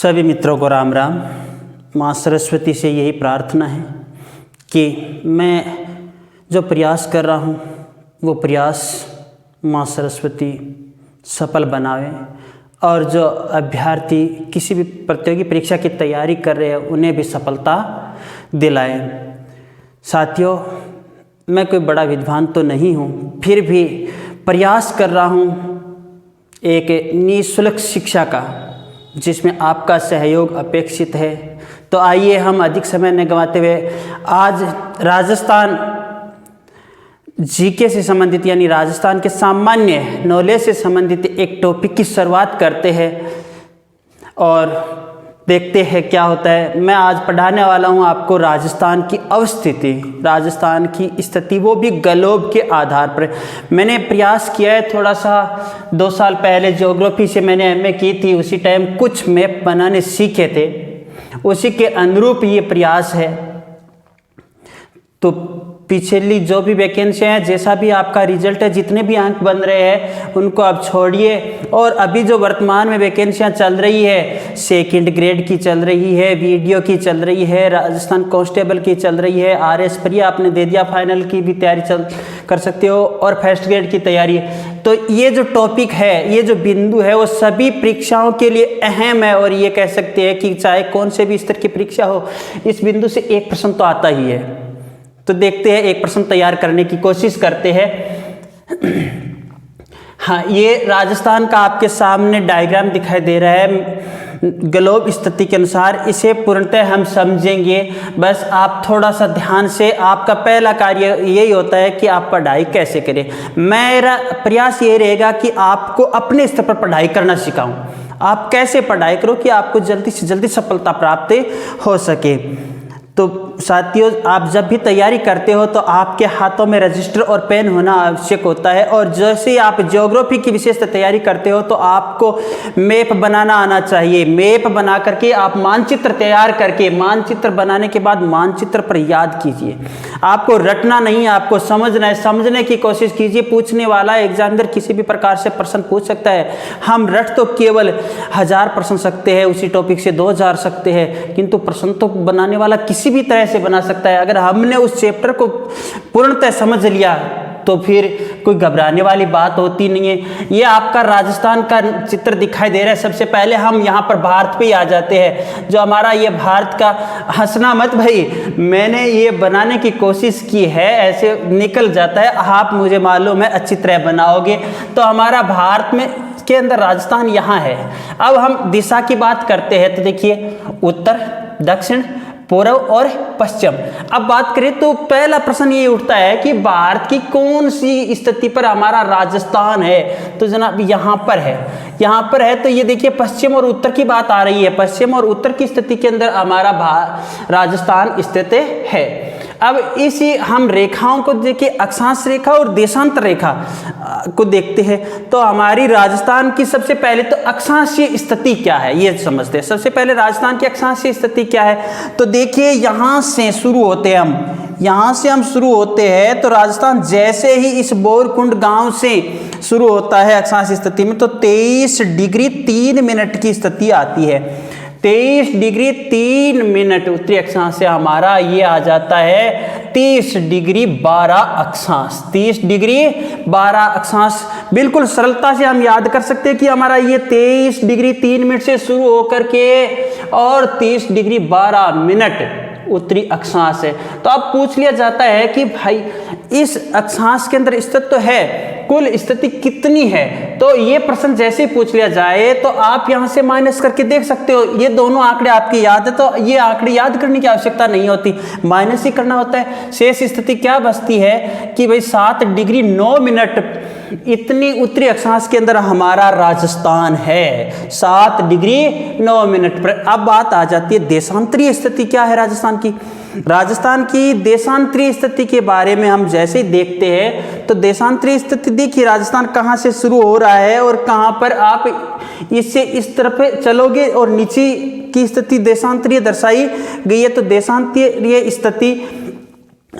सभी मित्रों को राम राम। माँ सरस्वती से यही प्रार्थना है कि मैं जो प्रयास कर रहा हूँ वो प्रयास माँ सरस्वती सफल बनावे और जो अभ्यर्थी किसी भी प्रतियोगी परीक्षा की तैयारी कर रहे हैं उन्हें भी सफलता दिलाए। साथियों, मैं कोई बड़ा विद्वान तो नहीं हूँ, फिर भी प्रयास कर रहा हूँ एक निःशुल्क शिक्षा का जिसमें आपका सहयोग अपेक्षित है। तो आइए हम अधिक समय न गंवाते हुए आज राजस्थान जीके से संबंधित यानी राजस्थान के सामान्य नॉलेज से संबंधित एक टॉपिक की शुरुआत करते हैं और देखते हैं क्या होता है। मैं आज पढ़ाने वाला हूं आपको राजस्थान की अवस्थिति, राजस्थान की स्थिति, वो भी ग्लोब के आधार पर। मैंने प्रयास किया है थोड़ा सा 2 साल पहले ज्योग्राफी से मैंने एमए की थी, उसी टाइम कुछ मैप बनाने सीखे थे, उसी के अनुरूप ये प्रयास है। तो पिछली जो भी वैकेंसी हैं, जैसा भी आपका रिजल्ट है, जितने भी अंक बन रहे हैं उनको आप छोड़िए और अभी जो वर्तमान में वैकेंसियां चल रही है, सेकंड ग्रेड की चल रही है, वीडियो की चल रही है, राजस्थान कांस्टेबल की चल रही है, आरएस प्री आपने दे दिया, फाइनल की भी तैयारी कर सकते हो और फर्स्ट ग्रेड की तैयारी। तो ये जो टॉपिक है, ये जो बिंदु है, वो सभी परीक्षाओं के लिए अहम है और ये कह सकते हैं कि चाहे कौन से भी स्तर की परीक्षा हो, इस बिंदु से एक प्रश्न तो आता ही है। तो देखते हैं, एक प्रश्न तैयार करने की कोशिश करते हैं। हाँ, ये राजस्थान का आपके सामने डायग्राम दिखाई दे रहा है ग्लोब स्थिति के अनुसार। इसे पूर्णतः हम समझेंगे, बस आप थोड़ा सा ध्यान से। आपका पहला कार्य यही होता है कि आप पढ़ाई कैसे करें। मेरा प्रयास ये रहेगा कि आपको अपने स्तर पर पढ़ाई करना सिखाऊं। आप कैसे पढ़ाई करो कि आपको जल्दी से जल्दी सफलता प्राप्त हो सके। तो साथियों, आप जब भी तैयारी करते हो तो आपके हाथों में रजिस्टर और पेन होना आवश्यक होता है। और जैसे ही आप ज्योग्राफी की विशेष तैयारी करते हो तो आपको मैप बनाना आना चाहिए। मैप बना करके आप मानचित्र तैयार करके, मानचित्र बनाने के बाद मानचित्र पर याद कीजिए। आपको रटना नहीं, आपको समझना है। समझने की कोशिश कीजिए। पूछने वाला एग्जामिनर किसी भी प्रकार से प्रश्न पूछ सकता है। हम रट तो केवल 1000 प्रश्न सकते हैं, उसी टॉपिक से 2000 सकते हैं, किंतु प्रश्न तो बनाने वाला किसी भी तरह से बना सकता है। अगर हमने उस चैप्टर को पूर्णतः समझ लिया तो फिर कोई घबराने वाली बात होती नहीं है। ये आपका राजस्थान का चित्र दिखाई दे रहा है। सबसे पहले हम यहाँ पर भारत पे ही आ जाते हैं। जो हमारा ये भारत का, हंसना मत भाई, मैंने ये बनाने की कोशिश की है, ऐसे निकल जाता है। आप, मुझे मालूम है, अच्छी तरह बनाओगे। तो हमारा भारत में के अंदर राजस्थान यहाँ है। अब हम दिशा की बात करते हैं तो देखिए, उत्तर, दक्षिण, पूर्व और पश्चिम। अब बात करें तो पहला प्रश्न ये उठता है कि भारत की कौन सी स्थिति पर हमारा राजस्थान है। तो जनाब यहाँ पर है, यहाँ पर है। तो ये देखिए, पश्चिम और उत्तर की बात आ रही है। पश्चिम और उत्तर की स्थिति के अंदर हमारा राजस्थान स्थित है। अब इसी हम रेखाओं को देखिए, अक्षांश रेखा और देशांतर रेखा को देखते हैं। तो हमारी राजस्थान की सबसे पहले तो अक्षांशीय स्थिति क्या है ये समझते हैं। सबसे पहले राजस्थान की अक्षांशीय स्थिति क्या है, तो देखिए यहाँ से शुरू होते हैं हम, यहाँ से हम शुरू होते हैं। तो राजस्थान जैसे ही इस बोरकुंड गांव से शुरू होता है अक्षांशीय स्थिति में, तो 23 डिग्री 3 मिनट की स्थिति आती है। 23 डिग्री 3 मिनट उत्तरी अक्षांश से हमारा ये आ जाता है 30 डिग्री 12 अक्षांश। 30 डिग्री 12 अक्षांश बिल्कुल सरलता से हम याद कर सकते हैं कि हमारा ये 23 डिग्री 3 मिनट से शुरू होकर के और 30 डिग्री 12 मिनट उत्तरी अक्षांश है। तो अब पूछ लिया जाता है कि भाई इस अक्षांश के अंदर स्थित तो है, कुल स्थिति कितनी है। तो ये प्रश्न जैसे पूछ लिया जाए तो आप यहां से माइनस करके देख सकते हो। ये दोनों आंकड़े आपकी याद है तो ये आंकड़े याद करने की आवश्यकता नहीं होती, माइनस ही करना होता है। शेष स्थिति क्या बचती है कि भाई 7 डिग्री 9 मिनट इतनी उत्तरी अक्षांश के अंदर हमारा राजस्थान है। 7 डिग्री 9 मिनट पर। अब बात आ जाती है देशांतरीय स्थिति क्या है राजस्थान की। राजस्थान की देशांतरीय स्थिति के बारे में हम जैसे ही देखते हैं तो देशांतरीय स्थिति देखिए, राजस्थान कहाँ से शुरू हो रहा है और कहाँ पर आप इससे इस तरफ चलोगे और नीचे की स्थिति देशांतरीय दर्शाई गई है। तो देशांतरीय स्थिति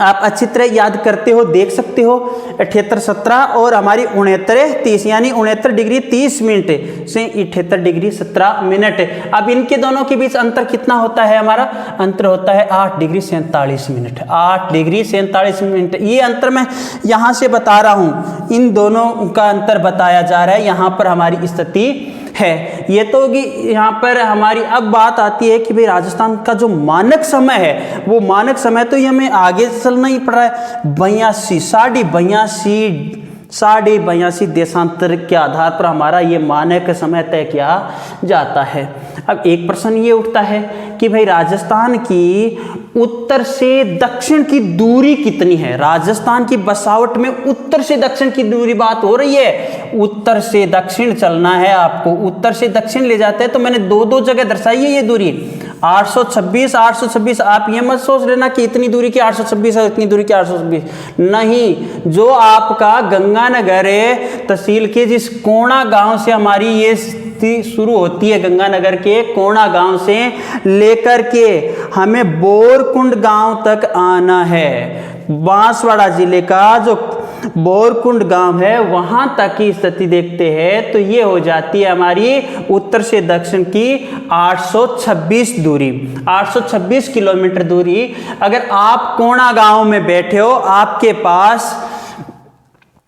आप अच्छी तरह याद करते हो, देख सकते हो। 78 17 और हमारी 69 30, यानी 69 डिग्री 30 मिनट से 78 डिग्री 17 मिनट। अब इनके दोनों के बीच अंतर कितना होता है? हमारा अंतर होता है 8 डिग्री 47 मिनट। 8 डिग्री 47 मिनट, ये अंतर मैं यहाँ से बता रहा हूँ, इन दोनों का अंतर बताया जा रहा है। यहाँ पर हमारी स्थिति है ये तो होगी। यहाँ पर हमारी अब बात आती है कि भाई राजस्थान का जो मानक समय है, वो मानक समय तो ये हमें आगे चलना ही पड़ रहा है। 82 देशांतर के आधार पर हमारा ये मानक समय तय किया जाता है। अब एक प्रश्न ये उठता है कि भाई राजस्थान की उत्तर से दक्षिण की दूरी कितनी है? राजस्थान की बसावट में उत्तर से दक्षिण की दूरी बात हो रही है। उत्तर से दक्षिण चलना है आपको, उत्तर से दक्षिण ले जाते हैं तो मैंने दो जगह दर्शाई है ये दूरी 826। आप ये मत सोच लेना कि इतनी दूरी की 826 है, इतनी दूरी की 826 नहीं। जो आपका गंगानगर तहसील के जिस कोणा गांव से हमारी ये शुरू होती है, गंगानगर के कोणा गांव से लेकर के हमें बोरकुंड गांव तक आना है। बांसवाड़ा जिले का जो बोरकुंड गांव है वहां तक की स्थिति देखते हैं तो ये हो जाती है हमारी उत्तर से दक्षिण की 826 दूरी, 826 किलोमीटर दूरी। अगर आप कोणा गांव में बैठे हो, आपके पास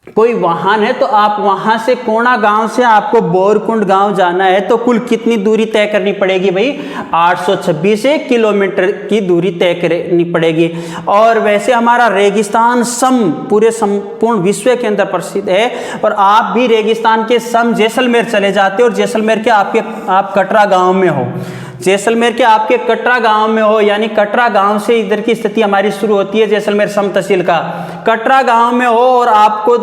कोई वाहन है तो आप वहां से कोणा गांव से आपको बोरकुंड गांव जाना है तो कुल कितनी दूरी तय करनी पड़ेगी भाई? 826 किलोमीटर की दूरी तय करनी पड़ेगी। और वैसे हमारा रेगिस्तान सम पूरे संपूर्ण विश्व के अंदर प्रसिद्ध है। और आप भी रेगिस्तान के सम जैसलमेर चले जाते हो और जैसलमेर के आप कटरा गांव में हो, जैसलमेर के आपके कटरा गांव में हो, यानी कटरा गांव से इधर की स्थिति हमारी शुरू होती है जैसलमेर सम तहसील का। कटरा गांव में हो और आपको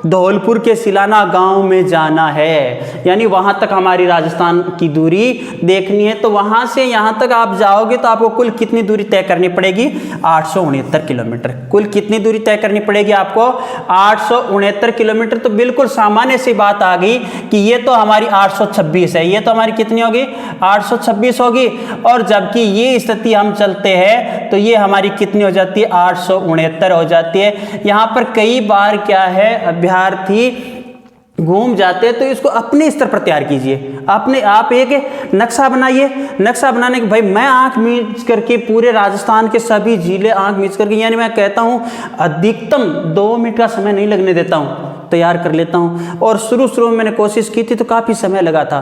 धौलपुर के सिलाना गांव में जाना है, यानी वहां तक हमारी राजस्थान की दूरी देखनी है। तो वहां से यहां तक आप जाओगे तो आपको कुल कितनी दूरी तय करनी पड़ेगी? 869 किलोमीटर। कुल कितनी दूरी तय करनी पड़ेगी आपको? 869 किलोमीटर। तो बिल्कुल सामान्य सी बात आ गई कि ये तो हमारी 826 है, ये तो हमारी कितनी होगी? 826 होगी। और जबकि ये स्थिति हम चलते हैं तो ये हमारी कितनी हो जाती है? 869 हो जाती है। यहाँ पर कई बार क्या है, अभ्यर्थी घूम जाते हैं तो इसको अपने स्तर पर तैयार कीजिए। आप एक नक्शा बनाइए। नक्शा बनाने के भाई मैं आंख मीच करके पूरे राजस्थान के सभी जिले आंख मीच करके, यानी मैं कहता हूं अधिकतम 2 मिनट का समय नहीं लगने देता हूं, तैयार कर लेता हूं। और शुरू में मैंने कोशिश की थी तो काफी समय लगा था।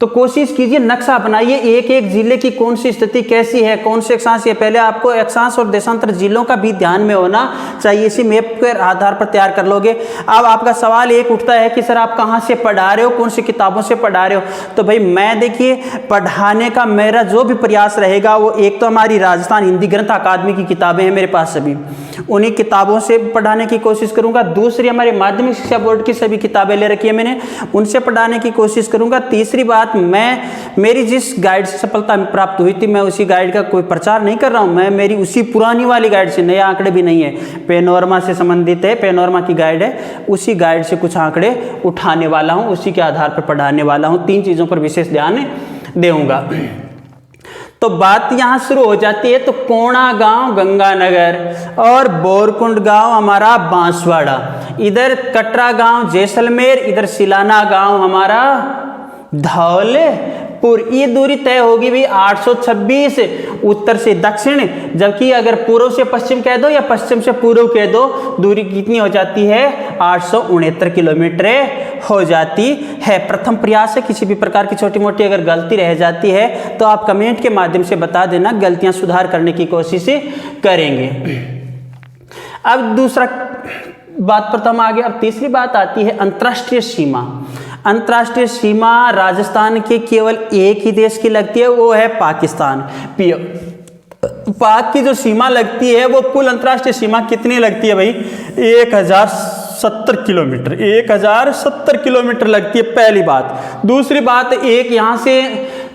तो कोशिश कीजिए, नक्शा बनाइए, एक एक जिले की कौन सी स्थिति कैसी है, कौन से अक्षांश है। पहले आपको अक्षांश और देशांतर जिलों का भी ध्यान में होना चाहिए। इसी मैप के आधार पर तैयार कर लोगे। अब आपका सवाल एक उठता है कि सर आप कहाँ से पढ़ा रहे हो, कौन सी किताबों से पढ़ा रहे हो? तो भाई मैं देखिए पढ़ाने का मेरा जो भी प्रयास रहेगा वो एक तो हमारी राजस्थान हिंदी ग्रंथ अकादमी की किताबें हैं मेरे पास, सभी उन्हीं किताबों से पढ़ाने की कोशिश करूंगा। दूसरी हमारी माध्यमिक शिक्षा बोर्ड की सभी किताबें ले रखी है मैंने, उनसे पढ़ाने की कोशिश करूंगा। तीसरी बात, मेरी जिस गाइड से सफलता प्राप्त हुई थी मैं उसी गाइड का कोई प्रचार नहीं कर रहा हूं, मैं मेरी उसी पुरानी वाली गाइड से, नए आंकड़े भी नहीं है, पेनोरमा से संबंधित है, पेनोरमा की गाइड है, उसी गाइड से कुछ आंकड़े उठाने वाला हूं, उसी के आधार पर पढ़ाने वाला हूं। 3 चीजों पर विशेष ध्यान दूंगा। तो बात यहां शुरू हो जाती है। तो कोणा गांव गंगानगर और बोरकुंड गांव हमारा बांसवाड़ा, इधर कटरा गांव जैसलमेर, इधर सिलाना गांव हमारा धौलपुर। ये दूरी तय होगी भी 826 उत्तर से दक्षिण, जबकि अगर पूर्व से पश्चिम कह दो या पश्चिम से पूर्व कह दो, दूरी कितनी हो जाती है? 869 किलोमीटर हो जाती है। प्रथम प्रयास है, किसी भी प्रकार की छोटी मोटी अगर गलती रह जाती है तो आप कमेंट के माध्यम से बता देना, गलतियां सुधार करने की कोशिश करेंगे। अब दूसरा बात पर तो हम आगे, अब तीसरी बात आती है अंतर्राष्ट्रीय सीमा। अंतर्राष्ट्रीय सीमा राजस्थान के केवल एक ही देश की लगती है, वो है पाकिस्तान। पाक की जो सीमा लगती है वो कुल अंतर्राष्ट्रीय सीमा कितनी लगती है भाई? 1070 किलोमीटर, 1070 किलोमीटर लगती है, पहली बात। दूसरी बात, एक यहां से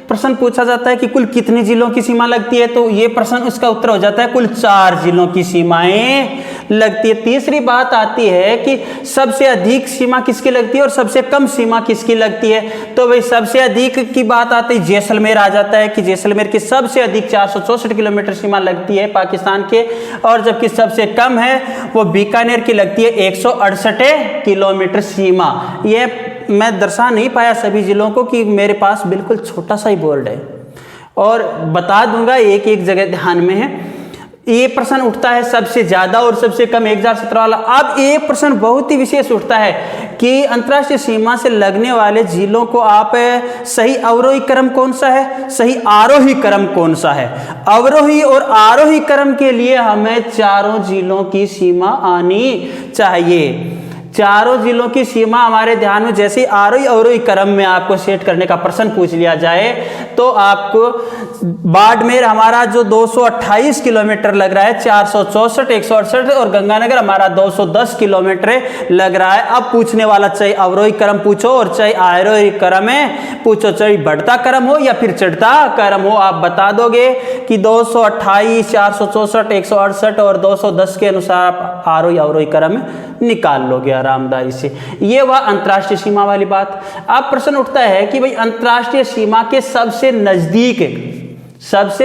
प्रश्न पूछा जाता है कि कुल कितने जिलों की सीमा लगती है, तो ये प्रश्न उसका उत्तर हो जाता है कुल 4 जिलों की सीमाएं लगती है। तीसरी बात आती है कि सबसे अधिक सीमा किसकी लगती है और सबसे कम सीमा किसकी लगती है। तो भाई सबसे अधिक की बात आती है जैसलमेर आ जाता है कि जैसलमेर की सबसे अधिक 464 किलोमीटर सीमा लगती है पाकिस्तान के, और जबकि सबसे कम है वो बीकानेर की लगती है 168 किलोमीटर सीमा। ये मैं दर्शा नहीं पाया सभी जिलों को कि मेरे पास बिल्कुल छोटा सा ही बोर्ड है, और बता दूंगा एक एक जगह ध्यान में है। ये प्रश्न उठता है सबसे ज्यादा और सबसे कम 1017 वाला। अब एक प्रश्न बहुत ही विशेष उठता है कि अंतर्राष्ट्रीय सीमा से लगने वाले जिलों को आप सही अवरोही क्रम कौन सा है, सही आरोही क्रम कौन सा है। अवरोही और आरोही क्रम के लिए हमें चारों जिलों की सीमा आनी चाहिए। चारों जिलों की सीमा हमारे ध्यान में, जैसे आरोही अवरोही क्रम में आपको सेट करने का प्रश्न पूछ लिया जाए तो आपको बाड़मेर हमारा जो 228 किलोमीटर लग रहा है 464 168, और गंगानगर हमारा 210 किलोमीटर लग रहा है। अब पूछने वाला चाहे अवरोही क्रम पूछो और चाहे आरोही क्रम में पूछो, चाहे बढ़ता क्रम हो या फिर चढ़ता क्रम हो, आप बता दोगे कि 228 464 168 और 210 के अनुसार आप आरोही अवरोही क्रम निकाल लोगे आरामदारी से। ये वह अंतर्राष्ट्रीय सीमा वाली बात। अब प्रश्न उठता है कि भाई अंतर्राष्ट्रीय सीमा के सबसे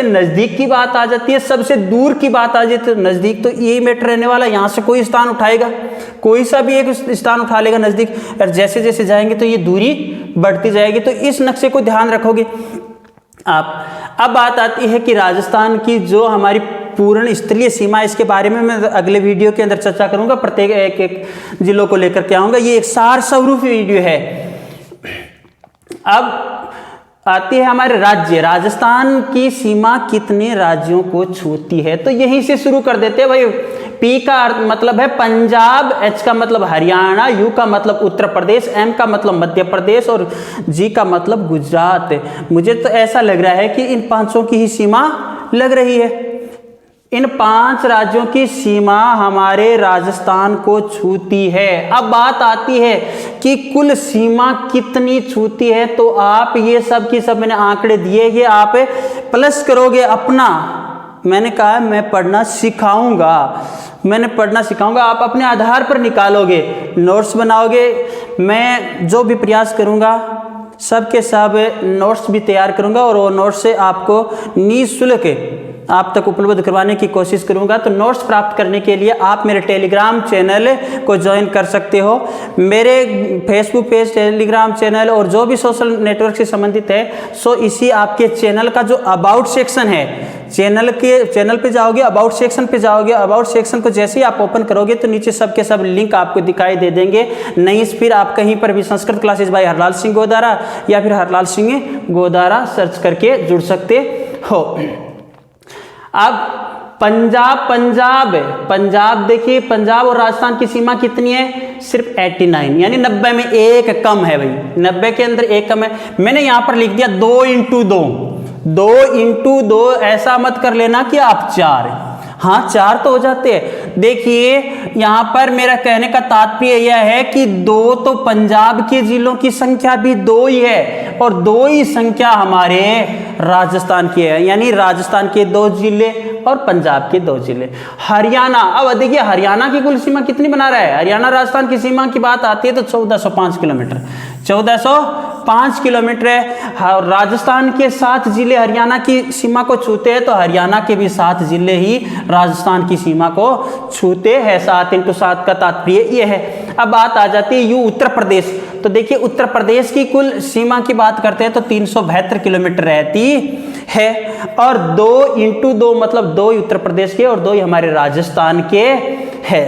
नजदीक की बात आ जाती है, सबसे दूर की बात आ जाती है। नजदीक तो यही मैटर रहने वाला, यहां से कोई स्थान उठाएगा, कोई सा भी एक स्थान उठा लेगा नजदीक, और जैसे जैसे जाएंगे तो ये दूरी बढ़ती जाएगी। तो इस नक्शे को ध्यान रखोगे आप। अब बात आती है कि राजस्थान की जो हमारी पूर्ण स्थलीय सीमा, इसके बारे में मैं अगले वीडियो के अंदर चर्चा करूंगा, प्रत्येक एक एक जिलों को लेकर के आऊंगा। ये एक सार स्वरूप वीडियो है। अब आती है हमारे राज्य, राजस्थान की सीमा कितने राज्यों को छूती है, तो यहीं से शुरू कर देते हैं भाई। पी का मतलब है पंजाब, एच का मतलब हरियाणा, यू का मतलब उत्तर प्रदेश, एम का मतलब मध्य प्रदेश और जी का मतलब गुजरात। मुझे तो ऐसा लग रहा है कि इन पांचों की ही सीमा लग रही है। इन 5 राज्यों की सीमा हमारे राजस्थान को छूती है। अब बात आती है कि कुल सीमा कितनी छूती है, तो आप ये सब की सब मैंने आंकड़े दिए, ये आप प्लस करोगे अपना। मैंने कहा मैं पढ़ना सिखाऊंगा, आप अपने आधार पर निकालोगे, नोट्स बनाओगे। मैं जो भी प्रयास करूंगा सब के सब नोट्स भी तैयार करूंगा, और वो नोट्स से आपको निःशुल्क आप तक उपलब्ध करवाने की कोशिश करूंगा। तो नोट्स प्राप्त करने के लिए आप मेरे टेलीग्राम चैनल को ज्वाइन कर सकते हो। मेरे फेसबुक पेज, टेलीग्राम चैनल और जो भी सोशल नेटवर्क से संबंधित है, सो इसी आपके चैनल का जो अबाउट सेक्शन है, चैनल पे जाओगे, अबाउट सेक्शन पे जाओगे। अबाउट सेक्शन को जैसे ही आप ओपन करोगे तो नीचे सब के सब लिंक आपको दिखाई दे देंगे। नहीं फिर आप कहीं पर भी संस्कृत क्लासेस बाय हरलाल सिंह गोदारा या फिर हरलाल सिंह गोदारा सर्च करके जुड़ सकते हो। अब पंजाब देखिए, पंजाब और राजस्थान की सीमा कितनी है, सिर्फ 89, यानी 90 में एक कम है भाई, 90 के अंदर एक कम है। मैंने यहां पर लिख दिया 2 इंटू 2, ऐसा मत कर लेना कि आप 4, हाँ 4 तो हो जाते हैं। देखिए यहां पर मेरा कहने का तात्पर्य यह है कि 2 तो पंजाब के जिलों की संख्या भी 2 ही है, और 2 ही संख्या हमारे राजस्थान की है, यानी राजस्थान के 2 जिले और पंजाब के 2 जिले। हरियाणा, अब देखिए हरियाणा की कुल सीमा कितनी बना रहा है। हरियाणा राजस्थान की सीमा की बात आती है तो 1405 किलोमीटर, 1405 किलोमीटर है। राजस्थान के 7 जिले हरियाणा की सीमा को छूते हैं, तो हरियाणा के भी 7 जिले ही राजस्थान की सीमा को छूते हैं। 7 × 7 का तात्पर्य ये है। अब बात आ जाती है यू उत्तर प्रदेश। तो देखिए उत्तर प्रदेश की कुल सीमा की बात करते हैं तो 372 किलोमीटर रहती है, और 2 × 2 मतलब 2 उत्तर प्रदेश के और 2 हमारे राजस्थान के है।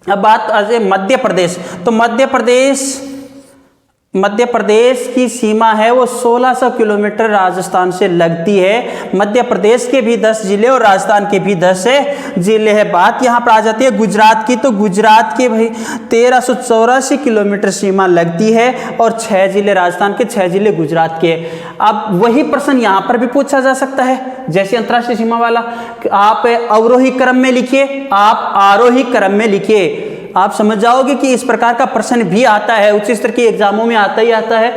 अब बात आ जाए मध्य प्रदेश। तो मध्य प्रदेश की सीमा है वो 1600 किलोमीटर राजस्थान से लगती है। मध्य प्रदेश के भी 10 जिले और राजस्थान के भी 10 जिले है। बात यहाँ पर आ जाती है गुजरात की। तो गुजरात के भाई 1384 किलोमीटर सीमा लगती है, और 6 जिले राजस्थान के, 6 जिले गुजरात के। अब वही प्रश्न यहाँ पर भी पूछा जा सकता है जैसे अंतर्राष्ट्रीय सीमा वाला। आप अवरोही क्रम में लिखिए, आप आरोही क्रम में लिखिए, आप समझ जाओगे कि इस प्रकार का प्रश्न भी आता है, उच्च स्तर के एग्जामों में आता ही आता है।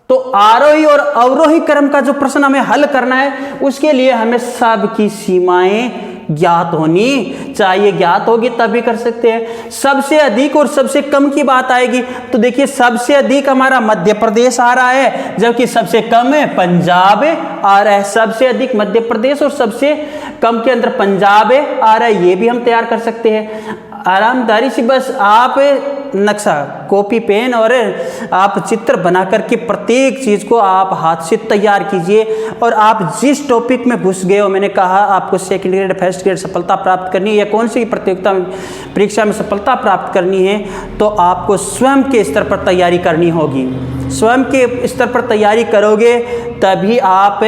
तो आरोही और अवरोही क्रम का जो प्रश्न हमें हल करना है, उसके लिए हमें सब की सीमाएं ज्ञात होनी चाहिए, ज्ञात होगी तभी कर सकते हैं। सबसे अधिक और सबसे कम की बात आएगी तो देखिए सबसे अधिक हमारा मध्य प्रदेश आ रहा है, जबकि सबसे कम है पंजाब आ रहा है। सबसे अधिक मध्य प्रदेश और सबसे कम के अंदर पंजाब आ रहा है, ये भी हम तैयार कर सकते हैं आरामदारी से। बस आप नक्शा कॉपी पेन और आप चित्र बना करके प्रत्येक चीज़ को आप हाथ से तैयार कीजिए। और आप जिस टॉपिक में घुस गए हो, मैंने कहा आपको सेकंड ग्रेड फर्स्ट ग्रेड सफलता प्राप्त करनी है या कौन सी प्रतियोगिता में परीक्षा में सफलता प्राप्त करनी है, तो आपको स्वयं के स्तर पर तैयारी करनी होगी। स्वयं के स्तर पर तैयारी करोगे तभी आप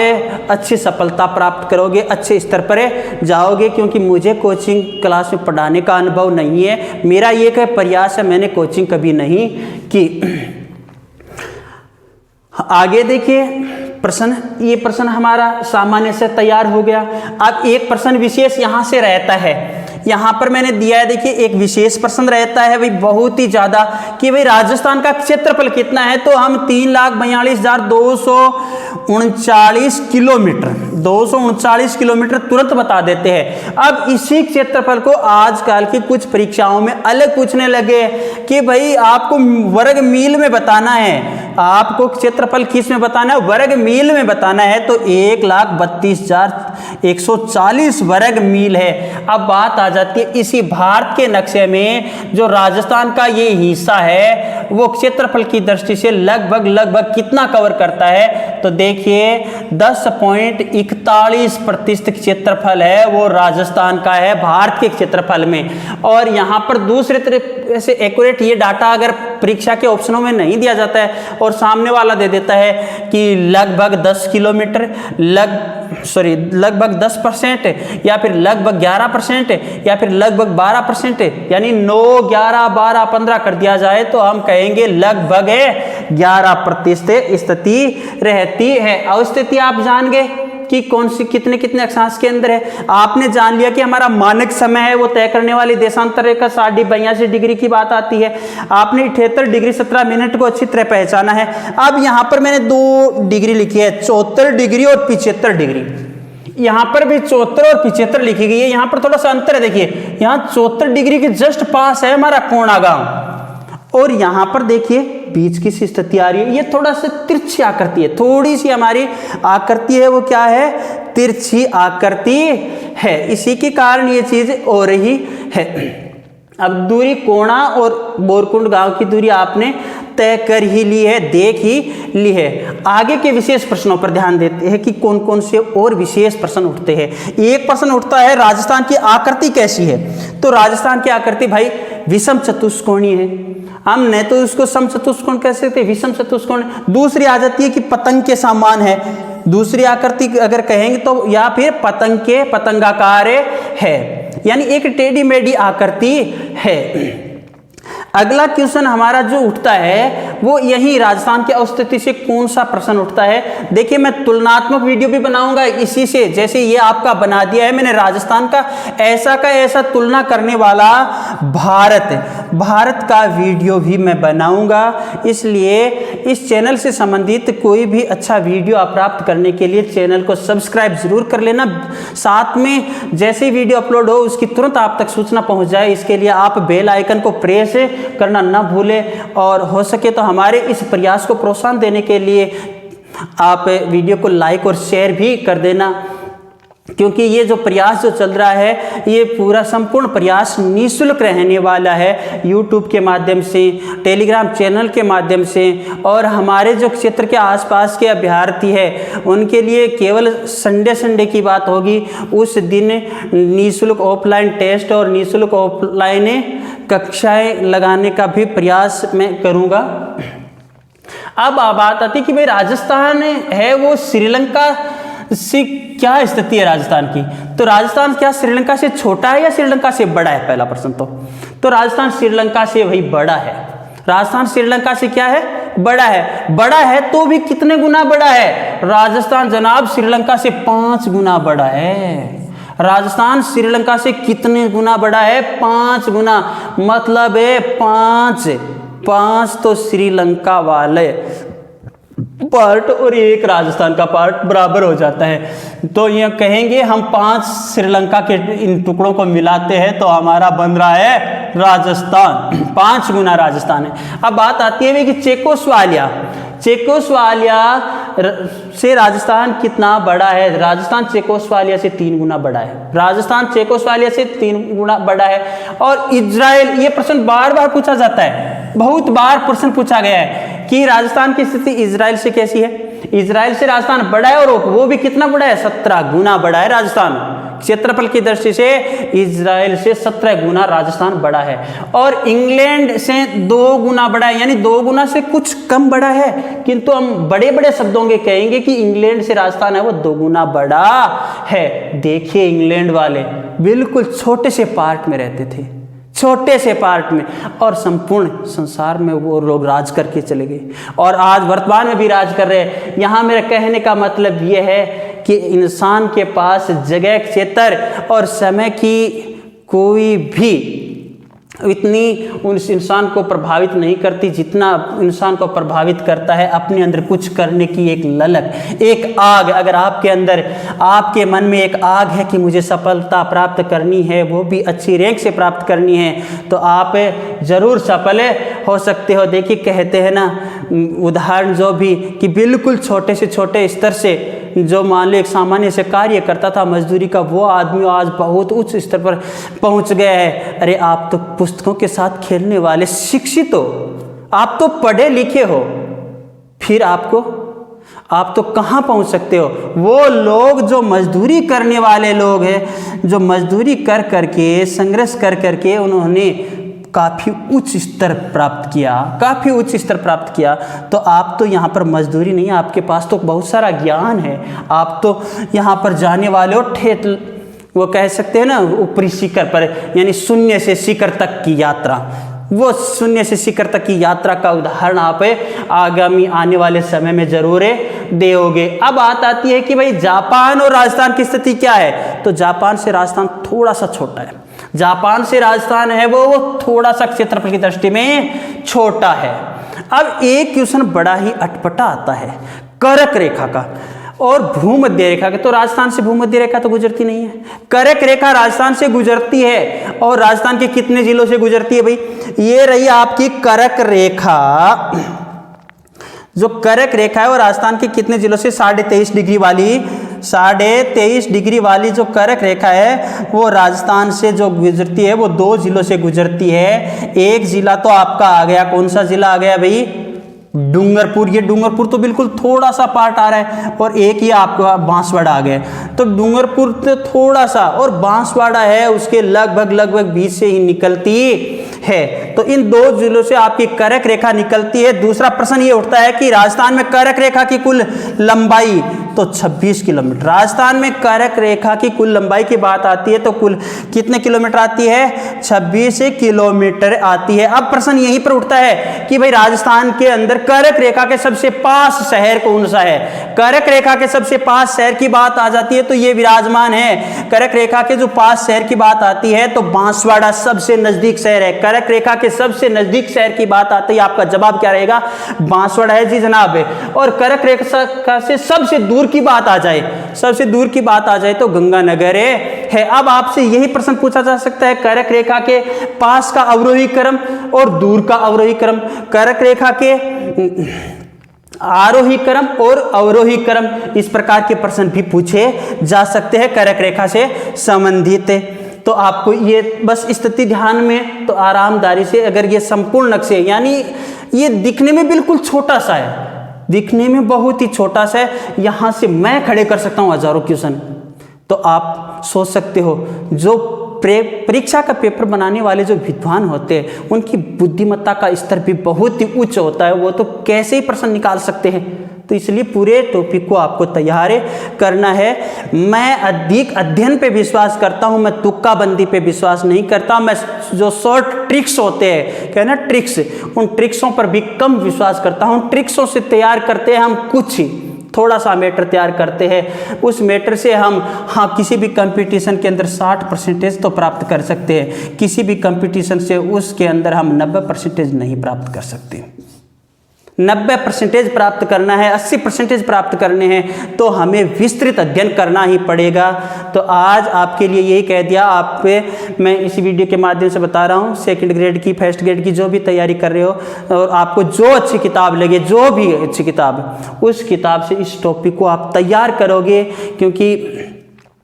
अच्छी सफलता प्राप्त करोगे, अच्छे स्तर पर जाओगे। क्योंकि मुझे कोचिंग क्लास में पढ़ाने का अनुभव नहीं है, मेरा ये प्रयास है, मैंने कोचिंग कभी नहीं की। आगे देखिए प्रश्न, ये प्रश्न हमारा सामान्य से तैयार हो गया। अब एक प्रश्न विशेष यहाँ से रहता है, यहाँ पर मैंने दिया है देखिए एक विशेष प्रश्न रहता है भाई बहुत ही ज़्यादा कि भाई राजस्थान का क्षेत्रफल कितना है, तो हम 3,42,239 किलोमीटर 239 किलोमीटर तुरंत बता देते हैं। अब इसी क्षेत्रफल को आजकल की कुछ परीक्षाओं में अलग पूछने लगे कि भाई आपको वर्ग मील में बताना है, आपको क्षेत्रफल किस में बताना है, वर्ग मील में बताना है, तो 1,32,140 वर्ग मील है। अब बात आ जाती है इसी भारत के नक्शे में जो राजस्थान का ये हिस्सा है वो क्षेत्रफल की दृष्टि से लगभग कितना कवर करता है, तो देखिए 10.41% क्षेत्रफल है वो राजस्थान का है भारत के क्षेत्रफल में। और यहाँ पर दूसरे तरीके से एक्यूरेट ये डाटा अगर परीक्षा के ऑप्शनों में नहीं दिया जाता है और सामने वाला दे देता है कि लगभग 10 किलोमीटर, लगभग 10% या फिर लगभग 11% या फिर लगभग 12%, यानी 9, 11, 12, 15 कर दिया जाए तो हम कहेंगे लगभग 11% स्थिति रहती है। और स्थिति आप जान गए कि कौन सी कितने अक्षांश के अंदर है। आपने जान लिया कि हमारा मानक समय है वो तय करने वाली देशांतर रेखा 82 डिग्री की बात आती है। आपने 78 डिग्री 17 मिनट को अच्छी तरह पहचाना है। अब यहाँ पर मैंने 2 डिग्री लिखी है, 74 डिग्री और 75 डिग्री। यहाँ पर भी 74 और 75 लिखी गई है, यहाँ पर थोड़ा सा अंतर है। देखिए यहाँ 74 डिग्री के जस्ट पास है हमारा कोणागांव, और यहाँ पर देखिए बीच की सी स्थिति आ रही है, ये थोड़ा सा तिरछी आकृति है, थोड़ी सी हमारी आकृति है वो क्या है, तिरछी आकृति है, इसी के कारण ये चीज हो रही है। अब दूरी कोणा और बोरकुंड गांव की दूरी आपने तय कर ही ली है, देख ही ली है। आगे के विशेष प्रश्नों पर ध्यान देते हैं कि कौन कौन से और विशेष प्रश्न उठते हैं। एक प्रश्न उठता है राजस्थान की आकृति कैसी है, तो राजस्थान की आकृति भाई विषम चतुष्कोणीय है, हम नहीं तो उसको सम चतुष्कोण कह सकते, विषम चतुष्कोण। दूसरी आ जाती है कि पतंग के समान है, दूसरी आकृति अगर कहेंगे तो, या फिर पतंग के पतंगाकार है, यानी एक टेढ़ी मेढ़ी आकृति है। अगला क्वेश्चन हमारा जो उठता है वो यही राजस्थान की अवस्थिति से कौन सा प्रश्न उठता है। देखिए मैं तुलनात्मक वीडियो भी बनाऊंगा इसी से, जैसे ये आपका बना दिया है मैंने राजस्थान का ऐसा तुलना करने वाला भारत का वीडियो भी मैं बनाऊंगा। इसलिए इस चैनल से संबंधित कोई भी अच्छा वीडियो आप प्राप्त करने के लिए चैनल को सब्सक्राइब जरूर कर लेना, साथ में जैसे वीडियो अपलोड हो उसकी तुरंत आप तक सूचना पहुंच जाए, इसके लिए आप बेल आइकन को प्रेस करना ना भूलें। और हो सके तो हमारे इस प्रयास को प्रोत्साहन देने के लिए आप वीडियो को लाइक और शेयर भी कर देना, क्योंकि ये जो प्रयास जो चल रहा है ये पूरा संपूर्ण प्रयास निःशुल्क रहने वाला है। यूट्यूब के माध्यम से, टेलीग्राम चैनल के माध्यम से, और हमारे जो क्षेत्र के आसपास के अभ्यर्थी हैं उनके लिए केवल संडे की बात होगी, उस दिन निःशुल्क ऑफलाइन टेस्ट और निःशुल्क ऑफलाइन कक्षाएं लगाने का भी प्रयास मैं करूँगा। अब बात आती कि भाई राजस्थान है वो श्रीलंका से क्या स्थिति है राजस्थान की, तो राजस्थान क्या श्रीलंका से छोटा है या श्रीलंका से बड़ा है, पहला प्रश्न तो राजस्थान श्रीलंका से भाई बड़ा है। राजस्थान श्रीलंका से क्या है, बड़ा है तो भी कितने गुना बड़ा है, राजस्थान जनाब श्रीलंका से 5 गुना बड़ा है। राजस्थान श्रीलंका से कितने गुना बड़ा है, 5 गुना, मतलब है 5 तो श्रीलंका वाले पार्ट और एक राजस्थान का पार्ट बराबर हो जाता है। तो ये कहेंगे हम 5 श्रीलंका के इन टुकड़ों को मिलाते हैं तो हमारा बन रहा है राजस्थान, 5 गुना राजस्थान है। अब बात आती है कि चेकोस्लोवाकिया से राजस्थान कितना बड़ा है? राजस्थान चेकोस्लोवाकिया से 3 गुना बड़ा है। राजस्थान चेकोस्लोवाकिया से 3 गुना बड़ा है। और इजराइल, ये प्रश्न बार बार पूछा जाता है, बहुत बार प्रश्न पूछा गया है कि राजस्थान की स्थिति इजराइल से कैसी है? इजराइल से राजस्थान बड़ा है, और वो भी कितना बड़ा है? 17 गुना बड़ा है राजस्थान। क्षेत्रफल की दृष्टि से इजराइल से 17 गुना राजस्थान बड़ा है। और इंग्लैंड से 2 गुना बड़ा है, यानी 2 गुना से कुछ कम बड़ा है, किंतु हम बड़े बड़े शब्दों के कहेंगे कि इंग्लैंड से राजस्थान है वो 2 गुना बड़ा है। देखिए इंग्लैंड वाले बिल्कुल छोटे से पार्ट में रहते थे, छोटे से पार्ट में, और संपूर्ण संसार में वो लोग राज करके चले गए, और आज वर्तमान में भी राज कर रहे हैं। यहाँ मेरे कहने का मतलब ये है कि इंसान के पास जगह, क्षेत्र और समय की कोई भी इतनी उस इंसान को प्रभावित नहीं करती जितना इंसान को प्रभावित करता है अपने अंदर कुछ करने की एक ललक, एक आग। अगर आपके अंदर, आपके मन में एक आग है कि मुझे सफलता प्राप्त करनी है, वो भी अच्छी रैंक से प्राप्त करनी है, तो आप ज़रूर सफल हो सकते हो। देखिए कहते हैं ना उदाहरण जो भी, कि बिल्कुल छोटे से छोटे स्तर से जो मान लो एक सामान्य से कार्य करता था मजदूरी का, वो आदमी आज बहुत उच्च स्तर पर पहुंच गया है। अरे आप तो पुस्तकों के साथ खेलने वाले शिक्षित हो, आप तो पढ़े लिखे हो, फिर आप तो कहाँ पहुंच सकते हो? वो लोग जो मजदूरी करने वाले लोग हैं, जो मजदूरी कर करके, संघर्ष कर करके उन्होंने काफ़ी उच्च स्तर प्राप्त किया, काफ़ी उच्च स्तर प्राप्त किया। तो आप तो यहाँ पर मजदूरी नहीं, आपके पास तो बहुत सारा ज्ञान है, आप तो यहाँ पर जाने वाले हो ठेठ, वो कह सकते हैं ना ऊपरी शिखर पर, यानी शून्य से शिखर तक की यात्रा, वो शून्य से शिखर तक की यात्रा का उदाहरण आप आगामी आने वाले समय में जरूर दोगे। अब बात आती है कि भाई जापान और राजस्थान की स्थिति क्या है? तो जापान से राजस्थान थोड़ा सा छोटा है, जापान से राजस्थान है वो थोड़ा सा क्षेत्रफल की दृष्टि में छोटा है। अब एक क्वेश्चन बड़ा ही अटपटा आता है कर्क रेखा का और भूमध्य रेखा का। तो राजस्थान से भूमध्य रेखा तो गुजरती नहीं है, कर्क रेखा राजस्थान से गुजरती है। और राजस्थान के कितने जिलों से गुजरती है भाई? ये रही आपकी कर्क रेखा। जो कर्क रेखा है वो राजस्थान के कितने जिलों से? 23.5 डिग्री वाली, 23.5 डिग्री वाली जो कर्क रेखा है वो राजस्थान से जो गुजरती है वो 2 जिलों से गुजरती है। एक जिला तो आपका आ गया, कौन सा जिला आ गया भाई? डूंगरपुर। ये डूंगरपुर तो बिल्कुल थोड़ा सा पार्ट आ रहा है, और एक ही आपका बांसवाड़ा आ गया। तो डूंगरपुर तो थोड़ा सा, और बांसवाड़ा है उसके लगभग बीच से ही निकलती है। तो इन 2 जिलों से आपकी कर्क रेखा निकलती है। दूसरा प्रश्न ये उठता है कि राजस्थान में कर्क रेखा की कुल लंबाई तो 26 किलोमीटर। राजस्थान में कर्क रेखा की कुल लंबाई की बात आती है तो कुल कितने किलोमीटर आती है? 26 किलोमीटर आती है। अब प्रश्न यहीं पर उठता है कि भाई राजस्थान के अंदर कर्क रेखा के सबसे पास शहर कौन सा है? कर्क रेखा के सबसे पास शहर की बात आ जाती है तो ये विराजमान है। कर्क रेखा के जो पास शहर की बात आती है तो बांसवाड़ा सबसे नजदीक शहर है। कर्क रेखा के सबसे नजदीक शहर की बात आती है, आपका जवाब क्या रहेगा? बांसवाड़ा है जी जनाब। और कर्क रेखा से सबसे दूर की बात आ जाए, सबसे दूर की बात आ जाए तो गंगानगर है। अब आपसे यही प्रश्न पूछा जा सकता है कर्क रेखा के पास का अवरोही क्रम और दूर का अवरोही क्रम, कर्क रेखा के आरोही क्रम और अवरोही क्रम, इस प्रकार के प्रश्न भी पूछे जा सकते हैं कर्क रेखा से संबंधित। तो आपको ये बस स्थिति ध्यान में, तो आरामदारी से अगर ये संपूर्ण नक्शे, यानी ये दिखने में बिल्कुल छोटा सा है, दिखने में बहुत ही छोटा सा है, यहाँ से मैं खड़े कर सकता हूँ हजारों क्वेश्चन। तो आप सोच सकते हो जो परीक्षा का पेपर बनाने वाले जो विद्वान होते हैं उनकी बुद्धिमत्ता का स्तर भी बहुत ही उच्च होता है, वो तो कैसे ही प्रश्न निकाल सकते हैं। तो इसलिए पूरे टॉपिक को आपको तैयार करना है। मैं अधिक अध्ययन पे विश्वास करता हूँ, मैं तुक्का बंदी पे विश्वास नहीं करता। मैं जो शॉर्ट ट्रिक्स होते हैं, कहना ट्रिक्स, उन ट्रिक्सों पर भी कम विश्वास करता हूँ। ट्रिक्सों से तैयार करते हैं हम कुछ ही, थोड़ा सा मैटर तैयार करते हैं, उस मैटर से हम किसी भी कंपटीशन के अंदर 60% तो प्राप्त कर सकते हैं, किसी भी कंपटीशन से उसके अंदर हम 90% नहीं प्राप्त कर सकते। 90% प्राप्त करना है, 80% प्राप्त करने हैं, तो हमें विस्तृत अध्ययन करना ही पड़ेगा। तो आज आपके लिए यही कह दिया। आप पे मैं इस वीडियो के माध्यम से बता रहा हूँ, सेकंड ग्रेड की, फर्स्ट ग्रेड की जो भी तैयारी कर रहे हो और आपको जो अच्छी किताब लगे, जो भी अच्छी किताब, उस किताब से इस टॉपिक को आप तैयार करोगे। क्योंकि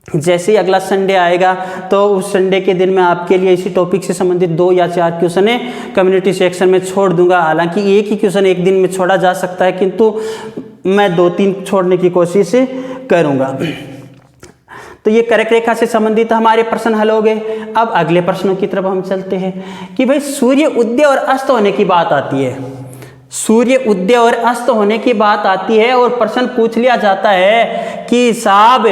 जैसे ही अगला संडे आएगा तो उस संडे के दिन मैं आपके लिए इसी टॉपिक से संबंधित 2 या 4 क्वेश्चन कम्युनिटी सेक्शन में छोड़ दूंगा। हालांकि एक ही क्वेश्चन एक दिन में छोड़ा जा सकता है, किंतु मैं 2-3 छोड़ने की कोशिश करूंगा। तो ये कर्क रेखा से संबंधित हमारे प्रश्न हल हो गए। अब अगले प्रश्नों की तरफ हम चलते हैं कि भाई सूर्य उदय और अस्त होने की बात आती है। सूर्य उदय और अस्त होने की बात आती है और प्रश्न पूछ लिया जाता है कि साहब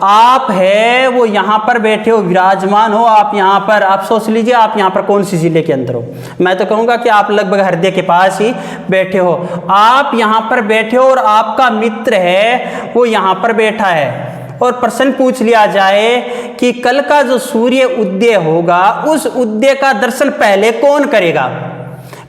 आप है वो यहाँ पर बैठे हो, विराजमान हो, आप यहाँ पर, आप सोच लीजिए आप यहाँ पर कौन सी जिले के अंदर हो। मैं तो कहूँगा कि आप लगभग हृदय के पास ही बैठे हो। आप यहाँ पर बैठे हो और आपका मित्र है वो यहाँ पर बैठा है, और प्रश्न पूछ लिया जाए कि कल का जो सूर्य उदय होगा उस उदय का दर्शन पहले कौन करेगा।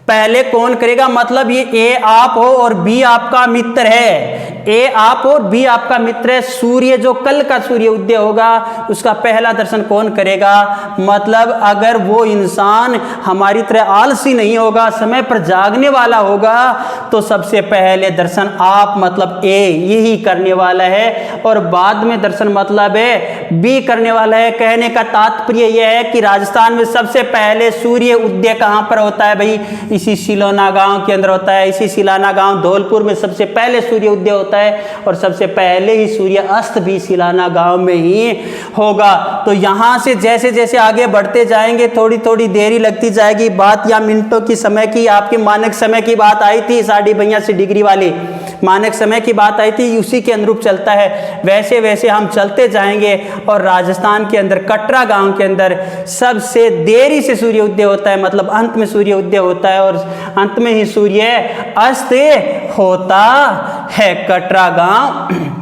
पहले कौन करेगा मतलब ये ए आप हो और बी आपका मित्र है। ए आप और बी आपका मित्र है। सूर्य जो कल का सूर्य उदय होगा उसका पहला दर्शन कौन करेगा। मतलब अगर वो इंसान हमारी तरह आलसी नहीं होगा, समय पर जागने वाला होगा, तो सबसे पहले दर्शन आप मतलब ए यही करने वाला है, और बाद में दर्शन मतलब है बी करने वाला है। कहने का तात्पर्य यह है कि राजस्थान में सबसे पहले सूर्य उदय कहाँ पर होता है भाई, इसी सिलोना गांव के अंदर होता है। इसी सिलाना गांव धौलपुर में सबसे पहले सूर्य उदय होता है, और सबसे पहले ही सूर्य अस्त भी सिलाना गांव में ही होगा। तो यहां से जैसे जैसे आगे बढ़ते जाएंगे थोड़ी थोड़ी देरी लगती जाएगी। बात या मिनटों की समय की, आपके मानक समय की बात आई थी 82 डिग्री वाली मानक समय की बात आई थी, उसी के अनुरूप चलता है। वैसे वैसे हम चलते जाएंगे और राजस्थान के अंदर कटरा गांव के अंदर सबसे देरी से सूर्य उदय होता है, मतलब अंत में सूर्य उदय होता है और अंत में ही सूर्य अस्त होता है। कटरा गांव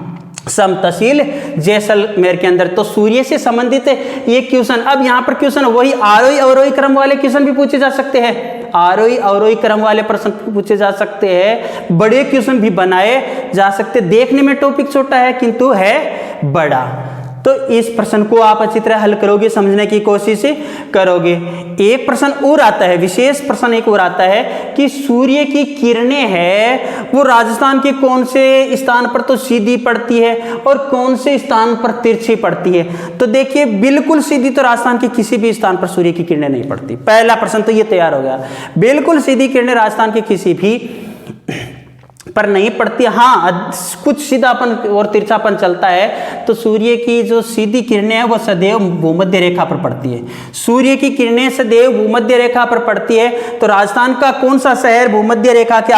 सम तहसील जैसलमेर के अंदर। तो सूर्य से संबंधित ये क्वेश्चन, अब यहाँ पर क्वेश्चन वही आरोही अवरोही क्रम वाले क्वेश्चन भी पूछे जा सकते हैं। आरोही अवरोही क्रम वाले प्रश्न पूछे जा सकते हैं, बड़े क्वेश्चन भी बनाए जा सकते। देखने में टॉपिक छोटा है किंतु है बड़ा। तो इस प्रश्न को आप अच्छी तरह हल करोगे, समझने की कोशिश करोगे। एक प्रश्न और आता है, विशेष प्रश्न एक और आता है कि सूर्य की किरणें हैं वो राजस्थान के कौन से स्थान पर तो सीधी पड़ती है और कौन से स्थान पर तिरछी पड़ती है। तो देखिए बिल्कुल सीधी तो राजस्थान के किसी भी स्थान पर सूर्य की किरणें नहीं पड़ती। पहला प्रश्न तो ये तैयार हो गया, बिल्कुल सीधी किरणें राजस्थान के किसी भी पर नहीं पड़ती। हाँ कुछ सीधापन और तिरछापन चलता है। तो सूर्य की जो सीधी किरणें हैं वो सदैव भूमध्य रेखा पर पड़ती है। सूर्य की किरणें सदैव भूमध्य रेखा पर पड़ती है। तो राजस्थान का कौन सा शहर भूमध्य रेखा के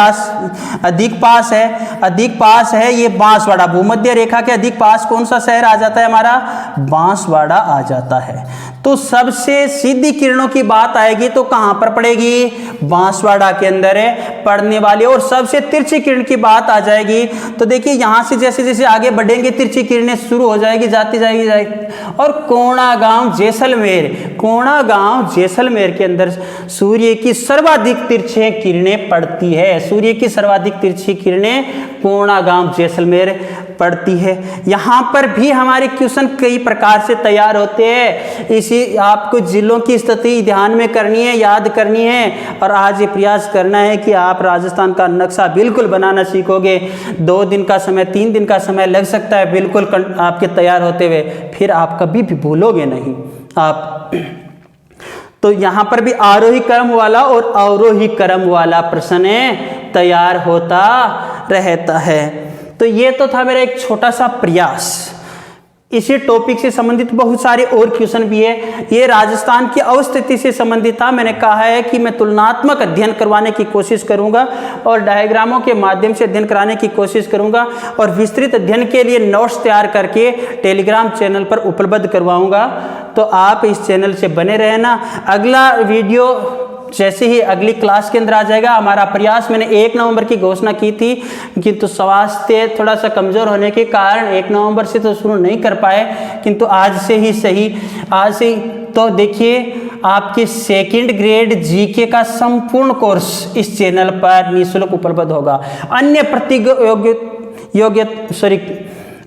अधिक पास है? अधिक पास है ये बांसवाड़ा। भूमध्य रेखा के अधिक पास कौन सा शहर आ जाता है हमारा? बांसवाड़ा आ जाता है। तो सबसे सीधी किरणों की बात आएगी तो कहां पर पड़ेगी? बांसवाड़ा के अंदर है पड़ने वाली। और सबसे तिरछी किरण की बात आ जाएगी तो देखिए यहां से जैसे जैसे आगे बढ़ेंगे तिरछी किरणें शुरू हो जाएगी, जाती जाएगी। और कोणा गांव जैसलमेर, कोणा गांव जैसलमेर के अंदर सूर्य की सर्वाधिक तिरछी किरणें पड़ती है। सूर्य की सर्वाधिक तिरछी किरणें कोणा गांव जैसलमेर पड़ती है। यहाँ पर भी हमारे क्वेश्चन कई प्रकार से तैयार होते हैं। इसी आपको जिलों की स्थिति ध्यान में करनी है, याद करनी है, और आज ये प्रयास करना है कि आप राजस्थान का नक्शा बिल्कुल बनाना सीखोगे। 2 दिन का समय, 3 दिन का समय लग सकता है बिल्कुल आपके तैयार होते हुए, फिर आप कभी भी भूलोगे नहीं आप। तो यहाँ पर भी आरोही क्रम वाला और अवरोही क्रम वाला प्रश्न तैयार होता रहता है। तो ये तो था मेरा एक छोटा सा प्रयास। इसी टॉपिक से संबंधित बहुत सारे और क्वेश्चन भी है। ये राजस्थान की अवस्थिति से संबंधित था। मैंने कहा है कि मैं तुलनात्मक अध्ययन करवाने की कोशिश करूंगा और डायग्रामों के माध्यम से अध्ययन कराने की कोशिश करूंगा, और विस्तृत अध्ययन के लिए नोट्स तैयार करके टेलीग्राम चैनल पर उपलब्ध करवाऊंगा। तो आप इस चैनल से बने रहना। अगला वीडियो जैसे ही अगली क्लास के अंदर आ जाएगा। हमारा प्रयास, मैंने 1 नवंबर की घोषणा की थी, किंतु स्वास्थ्य थोड़ा सा कमज़ोर होने के कारण 1 नवंबर से तो शुरू नहीं कर पाए, किंतु आज से ही सही, आज से ही। तो देखिए, आपके सेकंड ग्रेड जीके का संपूर्ण कोर्स इस चैनल पर निःशुल्क उपलब्ध होगा। अन्य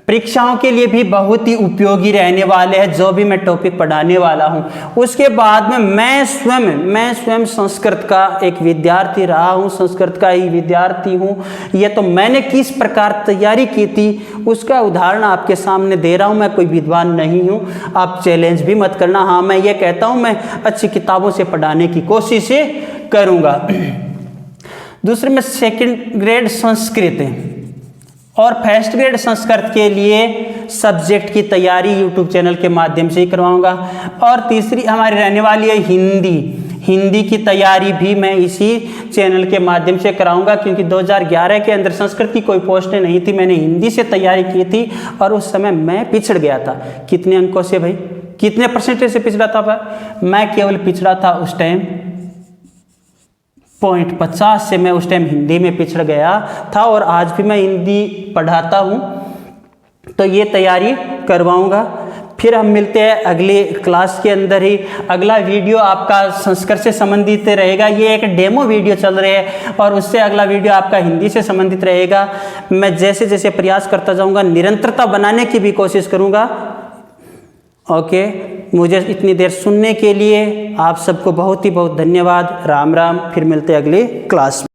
परीक्षाओं के लिए भी बहुत ही उपयोगी रहने वाले हैं जो भी मैं टॉपिक पढ़ाने वाला हूं। उसके बाद में मैं स्वयं संस्कृत का एक विद्यार्थी रहा हूं, संस्कृत का ही विद्यार्थी हूं। ये तो मैंने किस प्रकार तैयारी की थी उसका उदाहरण आपके सामने दे रहा हूं। मैं कोई विद्वान नहीं हूं, आप चैलेंज भी मत करना। हाँ, मैं ये कहता हूं मैं अच्छी किताबों से पढ़ाने की कोशिश करूँगा। दूसरे में सेकेंड ग्रेड संस्कृत और फर्स्ट ग्रेड संस्कृत के लिए सब्जेक्ट की तैयारी यूट्यूब चैनल के माध्यम से ही करवाऊंगा। और तीसरी हमारी रहने वाली है हिंदी की तैयारी भी मैं इसी चैनल के माध्यम से कराऊंगा, क्योंकि 2011 के अंदर संस्कृत की कोई पोस्टें नहीं थी, मैंने हिंदी से तैयारी की थी और उस समय मैं पिछड़ गया था। कितने अंकों से भाई, कितने परसेंटेज से पिछड़ा था भाई? मैं केवल पिछड़ा था उस टाइम 0.50 से, मैं उस टाइम हिंदी में पिछड़ गया था और आज भी मैं हिंदी पढ़ाता हूँ, तो ये तैयारी करवाऊँगा। फिर हम मिलते हैं अगली क्लास के अंदर ही। अगला वीडियो आपका संस्कृत से संबंधित रहेगा, ये एक डेमो वीडियो चल रही है, और उससे अगला वीडियो आपका हिंदी से संबंधित रहेगा। मैं जैसे जैसे प्रयास करता जाऊँगा, निरंतरता बनाने की भी कोशिश करूँगा। ओके, मुझे इतनी देर सुनने के लिए आप सबको बहुत ही बहुत धन्यवाद। राम राम, फिर मिलते हैं अगली क्लास में।